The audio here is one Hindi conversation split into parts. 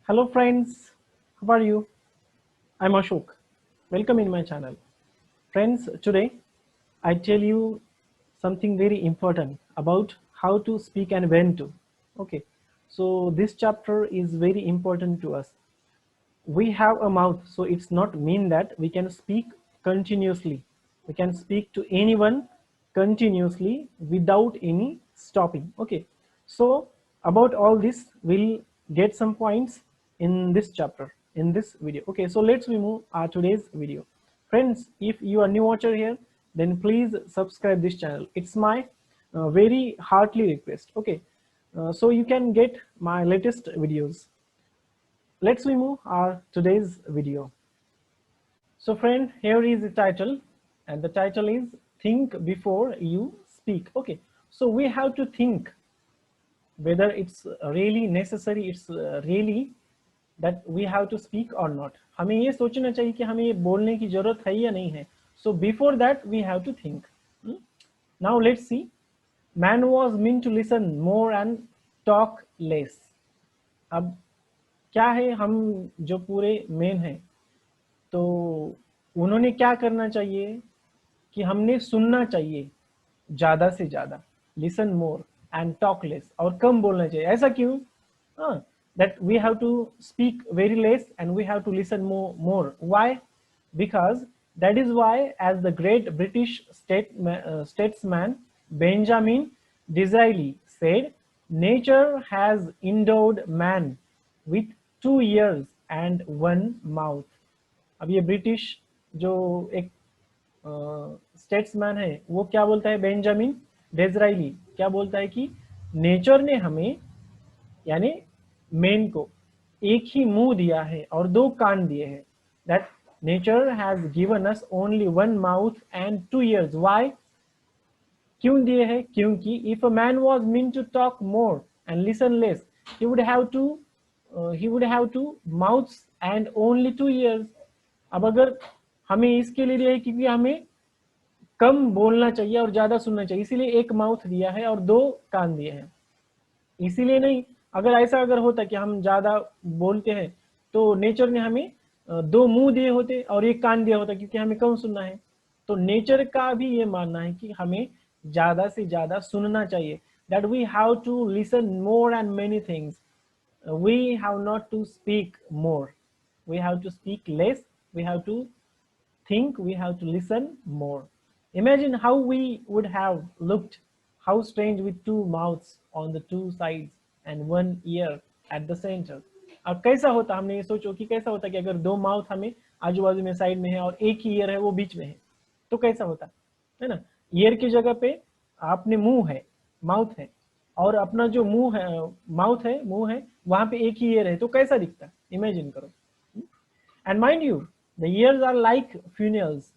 Hello friends, how are you? I'm Ashok. Welcome in my channel. Friends, today I tell you something very important about how to speak and when to. Okay, so this chapter is very important to us. We have a mouth, so it's not mean that we can speak continuously. We can speak to anyone continuously without any stopping. Okay, so about all this we'll get some points in this chapter, in this video. Okay, so let's move our today's video. Friends, if you are new watcher here, then please subscribe this channel. It's my very heartily request. Okay, so you can get my latest videos. Let's move our today's video. So friend, here is the title, and the title is think before you speak. Okay, so we have to think whether it's really necessary, it's really that we have to speak or not. हमें ये सोचना चाहिए कि हमें ये बोलने की जरूरत है या नहीं है. So before that we have to think. Now let's see. Man was meant to listen more and talk less. अब क्या है, हम जो पूरे मेन हैं, तो उन्होंने क्या करना चाहिए कि हमने सुनना चाहिए ज़्यादा से ज़्यादा, listen more and talk less, और कम बोलना चाहिए. ऐसा क्यों? That we have to speak very less and we have to listen more. Why? Because that is why, as the great British statesman Benjamin Disraeli said, nature has endowed man with 2 ears and 1 mouth. अब ये ब्रिटिश जो एक स्टेट्समैन है वो क्या बोलता है, बेंजामिन डिज़राइली क्या बोलता है कि नेचर ने हमें, यानी मेन को, एक ही मुंह दिया है और 2 कान दिए हैं. That nature has given us only 1 mouth and 2 ears. Why? क्यों दिए हैं? क्योंकि if a man was mean to talk more and listen less, he would have to mouths and only 2 ears. अब अगर हमें इसके लिए दिया है क्योंकि हमें कम बोलना चाहिए और ज्यादा सुनना चाहिए, इसीलिए 1 माउथ दिया है और 2 कान दिए हैं. इसीलिए नहीं, अगर ऐसा अगर होता कि हम ज्यादा बोलते हैं तो नेचर ने हमें 2 मुंह दिए होते और 1 कान दिया होता, क्योंकि हमें कम सुनना है. तो नेचर का भी ये मानना है कि हमें ज्यादा से ज्यादा सुनना चाहिए. That we have to listen more and many things. We have not to speak more, we have to speak less, we have to think, we have to listen more. Imagine how we would have looked, how strange with 2 mouths on the 2 sides and 1 ear at the center. अब कैसा होता, हमने ये सोचो कि कैसा होता कि अगर 2 माउथ हमें आजू बाजू में साइड में है और एक ही ईयर है वो बीच में है, तो कैसा होता है ना. ईयर की जगह पे आपने मुंह है, माउथ है, और अपना जो मुंह है, माउथ है, मुंह है, वहां पे एक ही ईयर है, तो कैसा दिखता है, इमेजिन करो. And mind you, the ears are like funnels.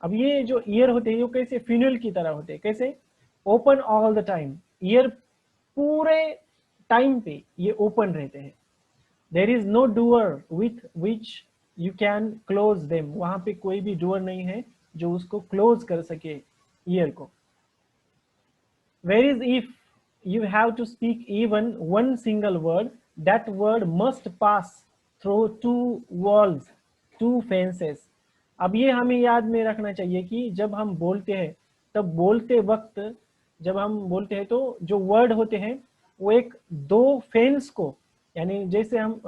अब ये जो ईयर होते हैं वो कैसे फ्यूनल की तरह होते हैं, कैसे? Open all the time. Ear पूरे टाइम पे ये ओपन रहते हैं. There is no door with which you can close them. वहां पे कोई भी डोअर नहीं है जो उसको क्लोज कर सके ईयर को. Whereas if you have to speak even one single word, that word must pass through 2 walls, 2 fences. अब ये हमें याद में रखना चाहिए कि जब हम बोलते हैं, तब बोलते वक्त जब हम बोलते हैं तो जो वर्ड होते हैं वो एक 2 फेंस को, यानी जैसे हम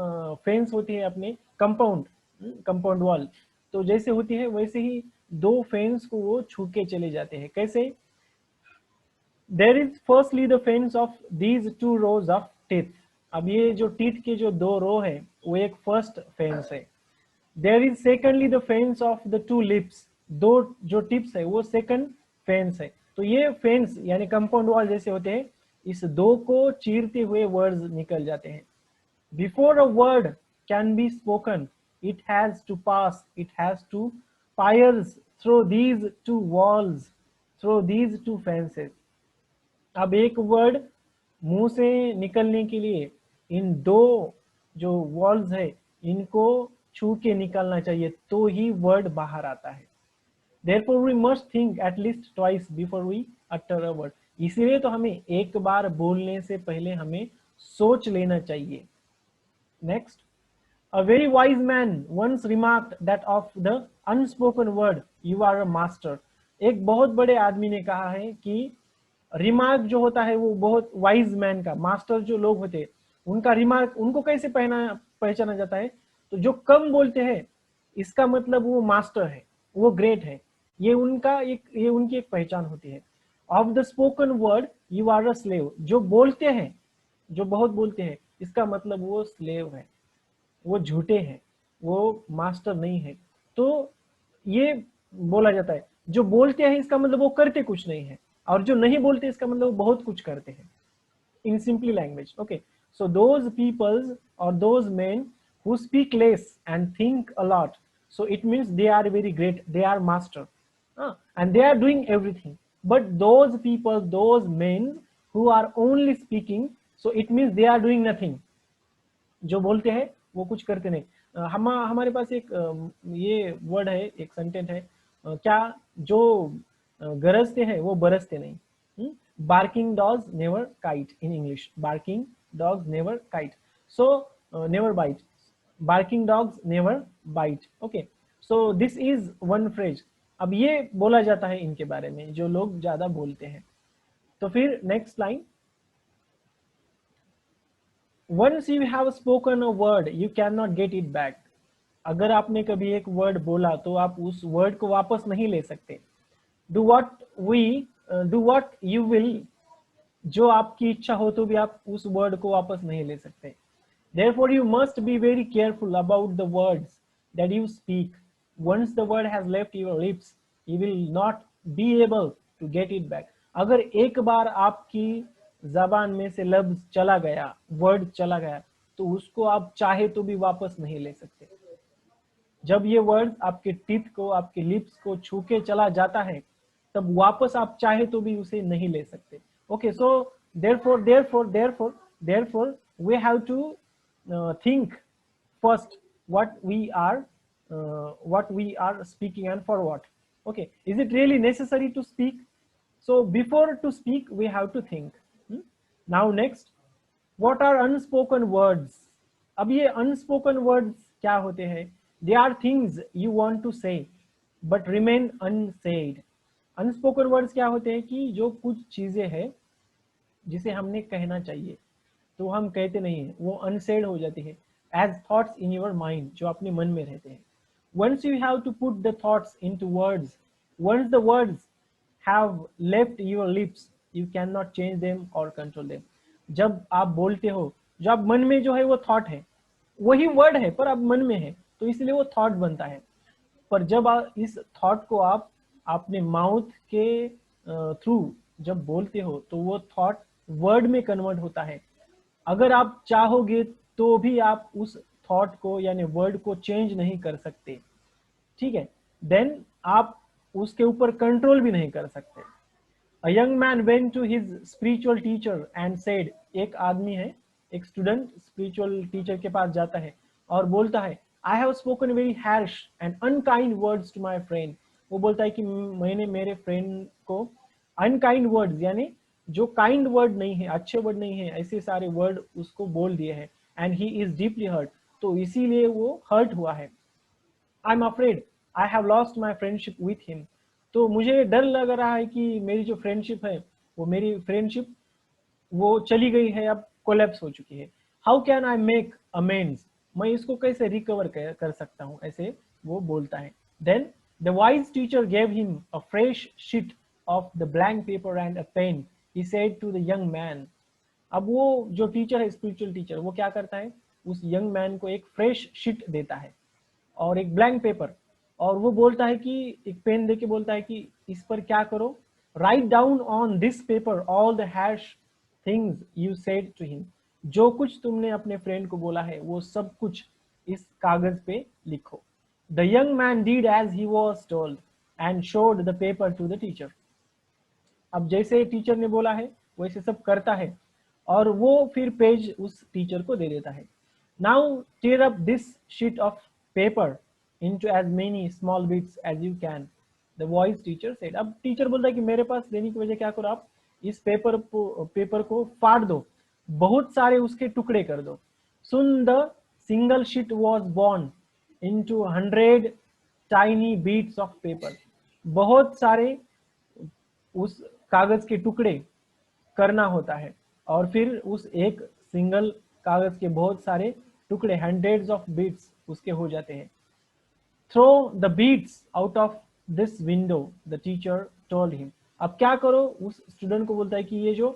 फेंस होती है अपने कंपाउंड वॉल, तो जैसे होती है वैसे ही 2 फेंस को वो छू के चले जाते हैं. कैसे? There is firstly the fence of these 2 rows of teeth. अब ये जो टीथ के जो 2 रो है वो एक फर्स्ट फेंस है. There is secondly the fence of the 2 lips. 2 जो टिप्स है वो सेकंड फेंस है. तो ये फेंस यानी कंपाउंड वॉल जैसे होते हैं, इस 2 को चीरते हुए वर्ड्स निकल जाते हैं. Before a word can be spoken, it has to pass, it has to pierce through these 2 walls, through these 2 fences. अब एक वर्ड मुंह से निकलने के लिए इन 2 जो वॉल्स है इनको छू के निकलना चाहिए, तो ही वर्ड बाहर आता है. Therefore we must think at least twice before we utter a word. इसीलिए तो हमें एक बार बोलने से पहले हमें सोच लेना चाहिए. Next, A very wise man once remarked that of the unspoken word you are a master. एक बहुत बड़े आदमी ने कहा है कि रिमार्क जो होता है वो बहुत वाइज मैन का, मास्टर जो लोग होते हैं उनका रिमार्क, उनको कैसे पहचाना जाता है, तो जो कम बोलते हैं इसका मतलब वो मास्टर है, वो ग्रेट है, ये उनकी एक पहचान होती है। Of the spoken word you are a slave, जो बोलते हैं, जो बहुत बोलते हैं इसका मतलब वो स्लेव है, वो झूठे हैं, वो मास्टर नहीं है। तो ये बोला जाता है, जो बोलते हैं इसका मतलब वो करते कुछ नहीं है, और जो नहीं बोलते इसका मतलब वो बहुत कुछ करते हैं, in simply language. Okay, so those peoples or those men who speak less and think a lot, so it means they are very great, they are master. And they are doing everything. But those people, those men who are only speaking, so it means they are doing nothing. जो बोलते हैं वो कुछ करते नहीं। हमारे पास एक ये वर्ड है, एक सेंटेंस है, क्या, जो गरजते हैं वो बरसते नहीं। Barking dogs never kite in English, barking dogs never kite, so never bite, barking dogs never bite. Okay, so this is one phrase. अब ये बोला जाता है इनके बारे में जो लोग ज्यादा बोलते हैं। तो फिर next line, once you have spoken a word you cannot get it back. अगर आपने कभी एक वर्ड बोला तो आप उस वर्ड को वापस नहीं ले सकते। do what we do what you will, जो आपकी इच्छा हो तो भी आप उस वर्ड को वापस नहीं ले सकते। therefore you must be very careful about the words that you speak. once the word has left your lips you will not be able to get it back. अगर एक बार आपकी जबान में से लफ्ज चला गया, वर्ड चला गया, तो उसको आप चाहे तो भी वापस नहीं ले सकते। जब ये वर्ड आपके टीथ को, आपके लिप्स को छू के चला जाता है तब वापस आप चाहे तो भी उसे नहीं ले सकते। Okay, so therefore we have to think first what we are speaking and for what. Okay, is it really necessary to speak? So before to speak we have to think. Now next, what are unspoken words? अब ये unspoken words क्या होते हैं? They are things you want to say but remain unsaid. Unspoken words क्या होते हैं कि जो कुछ चीजें हैं जिसे हमने कहना चाहिए तो हम कहते नहीं हैं, वो unsaid हो जाती है, as thoughts in your mind, जो अपने मन में रहते हैं। Once you have to put the thoughts into words, once the words have left your lips, you cannot change them or control them. जब आप बोलते हो, जो आप मन में जो है वो थॉट है, वही वर्ड है पर आप मन में है तो इसलिए वो थॉट बनता है। पर जब आप इस थॉट को आप अपने माउथ के थ्रू जब बोलते हो तो वो थॉट वर्ड में कन्वर्ट होता है। अगर आप चाहोगे तो भी आप उस थॉट को यानी वर्ड को चेंज नहीं कर सकते, ठीक है, देन आप उसके ऊपर कंट्रोल भी नहीं कर सकते। A young man went to his spiritual teacher and said, एक आदमी है, एक स्टूडेंट स्पिरिचुअल टीचर के पास जाता है और बोलता है, I have spoken very harsh and unkind words to my friend. वो बोलता है कि मैंने मेरे फ्रेंड को अनकाइंड वर्ड्स यानी जो काइंड वर्ड नहीं है, अच्छे वर्ड नहीं है, ऐसे सारे वर्ड उसको बोल दिए हैं, and he is deeply hurt, तो इसीलिए वो हर्ट हुआ है। I am afraid I have lost my friendship with him, तो मुझे डर लग रहा है कि मेरी जो फ्रेंडशिप है वो मेरी फ्रेंडशिप वो चली गई है, अब कोलैप्स हो चुकी है। How can I make amends, मैं इसको कैसे रिकवर कर सकता हूँ, ऐसे वो बोलता है। Then the wise teacher gave him a fresh sheet of the blank paper and a pen, he said to the young man. अब वो जो टीचर है, स्पिरिचुअल टीचर, वो क्या करता है, उस यंग मैन को एक फ्रेश शीट देता है और एक ब्लैंक पेपर, और वो बोलता है कि एक पेन देके बोलता है कि इस पर क्या करो, write down on this paper all the harsh things you said to him, जो कुछ तुमने अपने फ्रेंड को बोला है वो सब कुछ इस कागज पे लिखो। The young man did as he was told and showed the paper to the teacher. अब जैसे टीचर ने बोला है वैसे सब करता है और वो फिर पेज उस टीचर को दे देता है। Now tear up this sheet of paper into as many small bits as you can, the wise teacher said. अब टीचर बोलता है कि मेरे पास देने की वजह क्या करो, आप इस पेपर को फाड़ दो, बहुत सारे उसके टुकड़े कर दो। Soon the single sheet was born into 100 tiny beads of paper. बहुत सारे उस कागज के टुकड़े करना होता है और फिर उस एक सिंगल कागज के बहुत सारे टुकड़े, हंड्रेड्स ऑफ बीट्स उसके हो जाते हैं. Throw the bits out of this window, the teacher told him. अब क्या करो, उस स्टूडेंट को बोलता है कि ये जो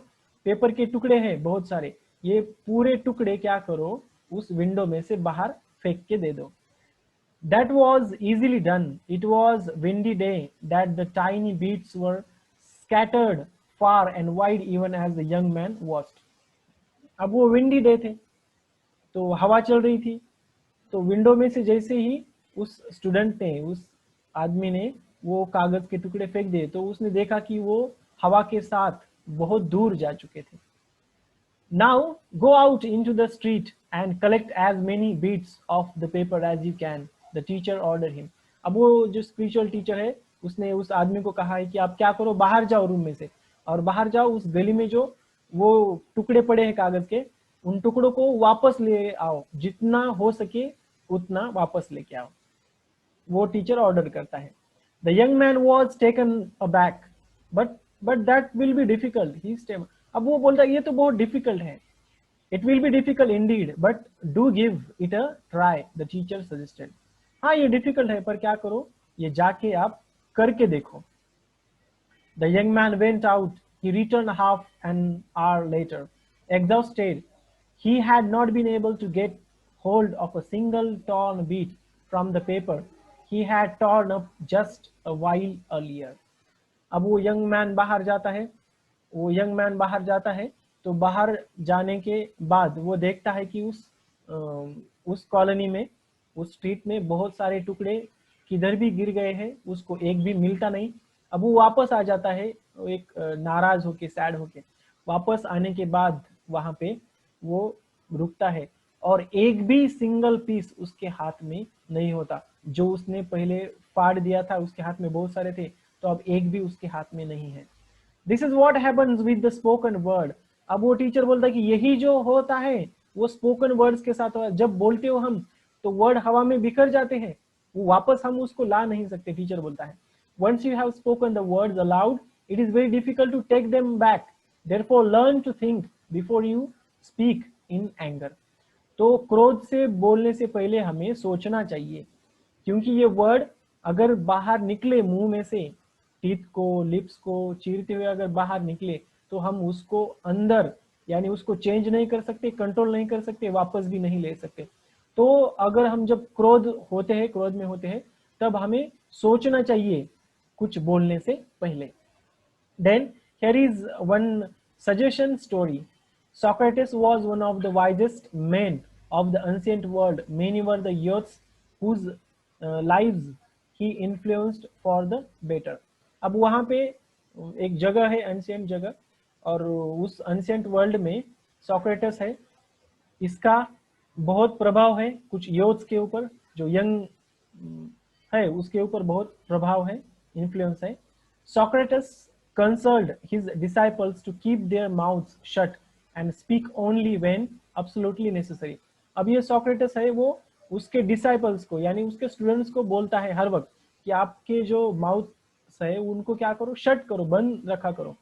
पेपर के टुकड़े हैं बहुत सारे, ये पूरे टुकड़े क्या करो, उस विंडो में से बाहर फेंक के दे दो. That was easily done. It was windy day that the tiny beads were scattered far and wide even as the young man watched. अब वो विंडी डे थे तो हवा चल रही थी, तो विंडो में से जैसे ही उस स्टूडेंट ने, उस आदमी ने वो कागज के टुकड़े फेंक दिए तो उसने देखा कि वो हवा के साथ बहुत दूर जा चुके थे. Now go out into the street and collect as many bits of the paper as you can, the teacher ordered him. अब वो जो स्पिरिचुअल टीचर है उसने उस आदमी को कहा है कि आप क्या करो, बाहर जाओ रूम में से और बाहर जाओ, उस गली में जो वो टुकड़े पड़े हैं कागज के, उन टुकड़ों को वापस ले आओ, जितना हो सके उतना वापस लेके आओ. वो टीचर ऑर्डर करता है. The young man was taken aback, but that will be difficult, he stem. अब वो बोलता है ये तो बहुत डिफिकल्ट है. It will be difficult Indeed but do give it a try, the teacher suggested. हाँ ये डिफिकल्ट है पर क्या करो, ये जाके आप करके देखो. The young man went out. He returned half an hour later, exhausted. He had not been able to get hold of a single torn bead from the paper he had torn up just a while earlier. अब वो यंग मैन बाहर जाता है, तो बाहर जाने के बाद वो देखता है कि उस कॉलोनी में, उस स्ट्रीट में बहुत सारे टुकड़े किधर भी गिर गए हैं, उसको एक भी मिलता नहीं. अब वो वापस आ जाता है, एक नाराज होके, सैड होके. वापस आने के बाद वहां पे वो रुकता है और एक भी सिंगल पीस उसके हाथ में नहीं होता. जो उसने पहले फाड़ दिया था उसके हाथ में बहुत सारे थे, तो अब एक भी उसके हाथ में नहीं है. This is what happens with the spoken word. अब वो टीचर बोलता है कि यही जो होता है वो स्पोकन वर्ड्स के साथ होता है. जब बोलते हो हम तो वर्ड हवा में बिखर जाते हैं, वो वापस हम उसको ला नहीं सकते. टीचर बोलता है once you have spoken the words aloud, it is very difficult to take them back. Therefore learn to think before you speak in anger. तो क्रोध से बोलने से पहले हमें सोचना चाहिए, क्योंकि ये वर्ड अगर बाहर निकले मुंह में से, टीथ को, लिप्स को चीरते हुए अगर बाहर निकले तो हम उसको अंदर, यानी उसको चेंज नहीं कर सकते, कंट्रोल नहीं कर सकते, वापस भी नहीं ले सकते. तो अगर हम जब क्रोध में होते हैं तब हमें सोचना चाहिए कुछ बोलने से पहले. Then here is one suggestion story. Socrates was one of the wisest men of the ancient world. Many were the youths whose lives he influenced for the better. अब वहाँ पे एक जगह है, एंशिएंट जगह, और उस एंशिएंट वर्ल्ड में सोक्रेटस है. इसका बहुत प्रभाव है कुछ यूथ्स के ऊपर, जो यंग है उसके ऊपर बहुत प्रभाव है, इन्फ्लुएंस है. Socrates counseled his disciples to keep their mouths shut and speak only when absolutely necessary. अब ये सोक्रेटस है, वो उसके डिसाइपल्स को, यानी उसके स्टूडेंट्स को बोलता है हर वक्त कि आपके जो माउथ है उनको क्या करो, शट करो, बंद रखा करो,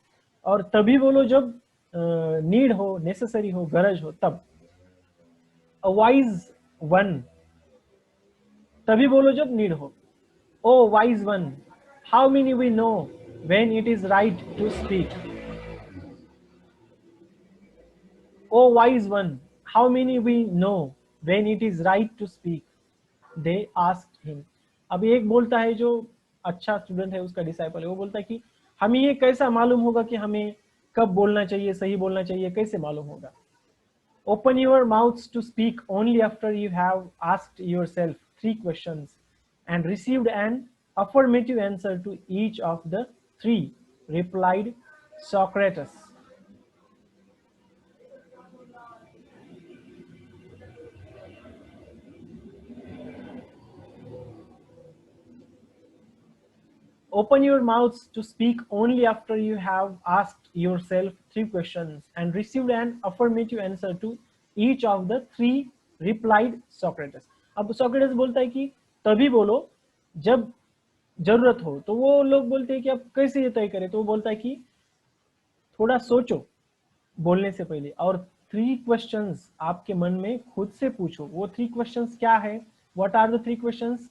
और तभी बोलो जब नीड हो, नेसेसरी हो, गरज हो तब. अ वाइज वन, तभी बोलो जब नीड हो. Oh wise one, how many we know when it is right to speak. Oh wise one, how many we know when it is right to speak, they asked him. अब एक बोलता है, जो अच्छा स्टूडेंट है, उसका डिसाइपल है, वो बोलता है कि हमें ये कैसा मालूम होगा कि हमें कब बोलना चाहिए, सही बोलना चाहिए, कैसे मालूम होगा. Open your mouths to speak only after you have asked yourself 3 questions and received an affirmative answer to each of the 3, replied Socrates. Open your mouths to speak only after you have asked yourself 3 questions and received an affirmative answer to each of the 3 replied Socrates. अब Socrates बोलता है कि तभी बोलो जब जरूरत हो, तो वो लोग बोलते हैं कि अब कैसे ये तय करें, तो वो बोलता है कि थोड़ा सोचो बोलने से पहले, और 3 क्वेश्चंस आपके मन में खुद से पूछो। वो 3 क्वेश्चंस क्या है? What are the 3 questions?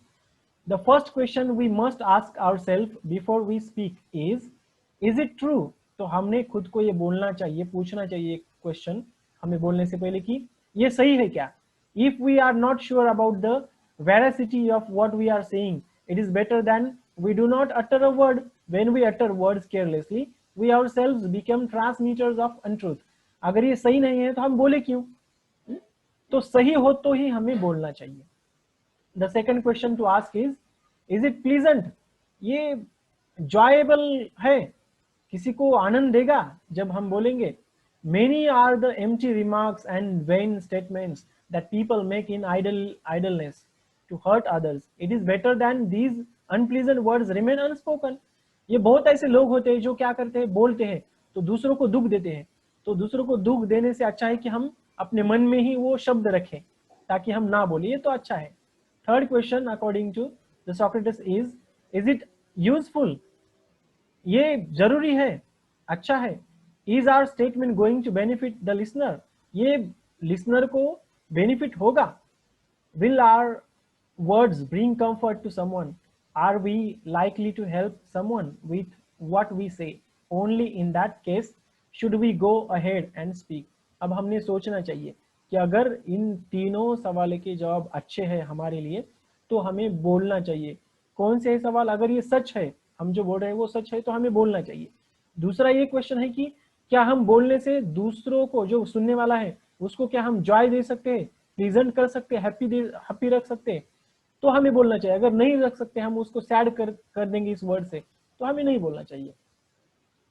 The first question we must ask ourselves before we speak is it true? तो हमने खुद को ये बोलना चाहिए, पूछना चाहिए क्वेश्चन हमें बोलने से पहले कि ये सही है क्या? If we are not sure about the veracity of what we are saying, it is better than we do not utter a word. When we utter words carelessly, we ourselves become transmitters of untruth. अगर ये सही नहीं है तो हम बोले क्यों? तो सही हो तो ही हमें बोलना चाहिए। The second question to ask is it pleasant? ये enjoyable है? किसी को आनंद देगा जब हम बोलेंगे? Many are the empty remarks and vain statements that people make in idleness to hurt others. It is better than these unpleasant words remain unspoken. ये बहुत ऐसे लोग होते हैं जो क्या करते हैं, बोलते हैं तो दूसरों को दुख देते हैं। तो दूसरों को दुख देने से अच्छा है कि हम अपने मन में ही वो शब्द रखें ताकि हम ना बोले, ये तो अच्छा है। Third question according to the Socrates is it useful? ये जरूरी है, अच्छा है। Is our statement going to benefit the listener? ये लिसनर को बेनिफिट होगा? Will our words bring comfort to someone? Are we likely to help someone with what we say? Only in that case should we go ahead and speak. अब हमने सोचना चाहिए कि अगर इन तीनों सवाल के जवाब अच्छे हैं हमारे लिए तो हमें बोलना चाहिए। कौन से सवाल? अगर ये सच है, हम जो बोल रहे हैं वो सच है, तो हमें बोलना चाहिए। दूसरा ये क्वेश्चन है कि क्या हम बोलने से दूसरों को, जो सुनने वाला है, उसको क्या हम जॉय दे सकते हैं, प्रेजेंट कर सकते हैं, हैप्पी रख सकते हैं? तो हमें बोलना चाहिए। अगर नहीं रख सकते, हम उसको सैड कर देंगे इस वर्ड से, तो हमें नहीं बोलना चाहिए।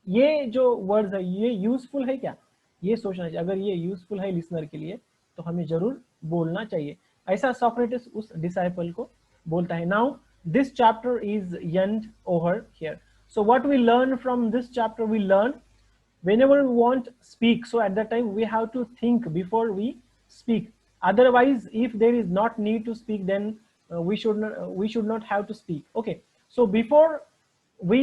ये जो वर्ड्स है ये यूजफुल है क्या, ये सोचना चाहिए। अगर ये यूजफुल है लिसनर के लिए तो हमें जरूर बोलना चाहिए। ऐसा सोक्रेटिस उस डिसाइपल को बोलता है। Now this chapter is and over here. So what we learn from this chapter, we learn whenever we want speak, so at that time we have to think before we speak. Otherwise, if there is not need to speak, then we should not have to speak. Okay, so before we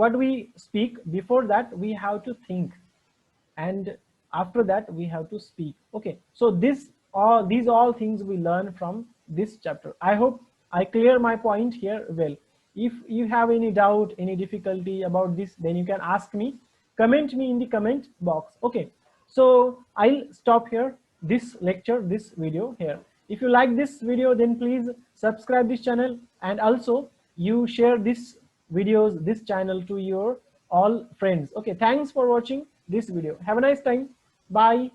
what we speak, before that we have to think, and after that we have to speak. Okay, so these all things we learn from this chapter. I hope I clear my point here well. If you have any doubt, any difficulty about this, then you can ask me, comment me in the comment box. Okay, so I'll stop here this lecture, this video here. If you like this video, then please subscribe this channel, and also you share this videos, this channel to your all friends. Okay, thanks for watching this video. Have a nice time. Bye.